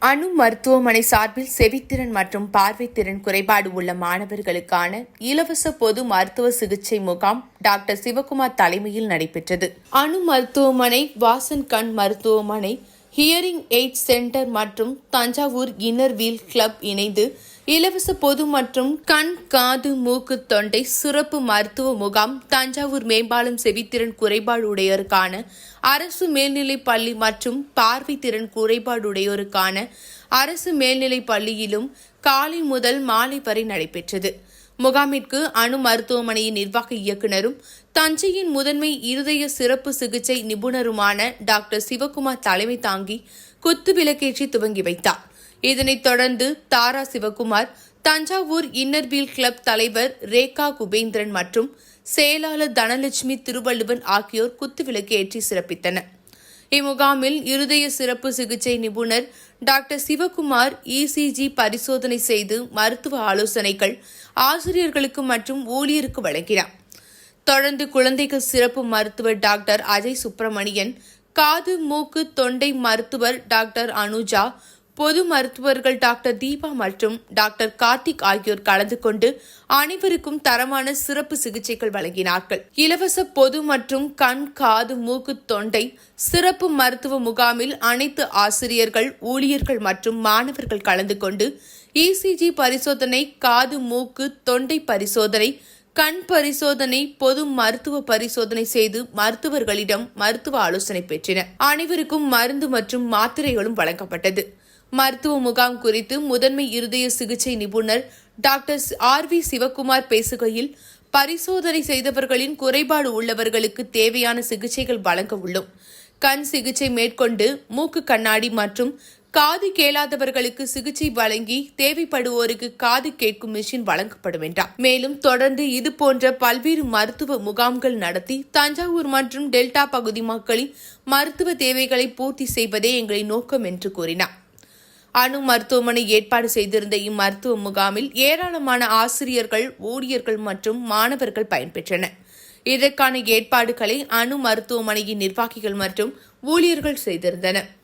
அணு மருத்துவமனை சார்பில் செவித்திறன் மற்றும் பார்வைத்திறன் குறைபாடு உள்ள மாணவர்களுக்கான இலவச பொது மருத்துவ சிகிச்சை முகாம் டாக்டர் சிவகுமார் தலைமையில் நடைபெற்றது. அணு மருத்துவமனை, வாசன் கண் மருத்துவமனை, ஹியரிங் எய்ட் சென்டர் மற்றும் தஞ்சாவூர் இன்னர் வீல் கிளப் இணைந்து இலவச பொது மற்றும் கண், காது, மூக்கு, தொண்டை சிறப்பு மருத்துவ முகாம் தஞ்சாவூர் மேம்பாலம் செவித்திறன் குறைபாடுடையோருக்கான அரசு மேல்நிலைப் பள்ளி மற்றும் பார்வைத்திறன் குறைபாடுடையோருக்கான அரசு மேல்நிலைப் பள்ளியிலும் காலை முதல் மாலை வரை நடைபெற்றது. முகாமிற்கு அணு மருத்துவமனையின் நிர்வாக இயக்குநரும் தஞ்சையின் முதன்மை இருதய சிறப்பு சிகிச்சை நிபுணருமான டாக்டர் சிவகுமார் தலைமை தாங்கி குத்து விளக்கேற்றி துவங்கி வைத்தார். இதனைத் தொடர்ந்து Tara Sivakumar, Thanjavur inner wheel club தலைவர் ரேகா குபேந்திரன் மற்றும் செயலாளர் தனலட்சுமி திருவள்ளுவன் ஆகியோர் குத்துவிளக்கு ஏற்றி சிறப்பித்தனர். இம்முகாமில் இருதய சிறப்பு சிகிச்சை நிபுணர் டாக்டர் சிவகுமார் இசிஜி பரிசோதனை செய்து மருத்துவ ஆலோசனைகள் ஆசிரியர்களுக்கு மற்றும் ஊழியருக்கு வழங்கினார். தொடர்ந்து குழந்தைகள் சிறப்பு மருத்துவர் டாக்டர் அஜய் சுப்பிரமணியன், காது, மூக்கு, தொண்டை மருத்துவர் டாக்டர் அனுஜா, பொது மருத்துவர்கள் டாக்டர் தீபா மற்றும் டாக்டர் கார்த்திக் ஆகியோர் கலந்து கொண்டு அனைவருக்கும் தரமான சிறப்பு சிகிச்சைகள் வழங்கினார்கள். இலவச பொது மற்றும் கண், காது, மூக்கு, தொண்டை சிறப்பு மருத்துவ முகாமில் அனைத்து ஆசிரியர்கள், ஊழியர்கள் மற்றும் மாணவர்கள் கலந்து கொண்டு இசிஜி பரிசோதனை, காது, மூக்கு, தொண்டை பரிசோதனை, கண் பரிசோதனை, பொது மருத்துவ பரிசோதனை செய்து மருத்துவர்களிடம் மருத்துவ ஆலோசனை பெற்றனர். அனைவருக்கும் மருந்து மற்றும் மாத்திரைகளும் வழங்கப்பட்டது. மருத்துவ முகாம் குறித்து முதன்மை இருதய சிகிச்சை நிபுணர் டாக்டர் ஆர்.வி. சிவகுமார் பேசுகையில், பரிசோதனை செய்தவர்களின் குறைபாடு உள்ளவர்களுக்கு தேவையான சிகிச்சைகள் வழங்க உள்ளோம். கண் சிகிச்சை மேற்கொண்டு மூக்கு கண்ணாடி மற்றும் காது கேளாதவர்களுக்கு சிகிச்சை வழங்கி தேவைப்படுவோருக்கு காது கேட்கும் மிஷின் வழங்கப்படும் என்றார். மேலும் தொடர்ந்து இதுபோன்ற பல்வேறு மருத்துவ முகாம்கள் நடத்தி தஞ்சாவூர் மற்றும் டெல்டா பகுதி மக்களின் மருத்துவ தேவைகளை பூர்த்தி செய்வதே எங்களின் நோக்கம் என்று கூறினார். அணு மருத்துவமனை ஏற்பாடு செய்திருந்த இம்மருத்துவ முகாமில் ஏராளமான ஆசிரியர்கள், ஊழியர்கள் மற்றும் மாணவர்கள் பயன்பெற்றனர். இதற்கான ஏற்பாடுகளை அணு மருத்துவமனையின் நிர்வாகிகள் மற்றும் ஊழியர்கள் செய்திருந்தனர்.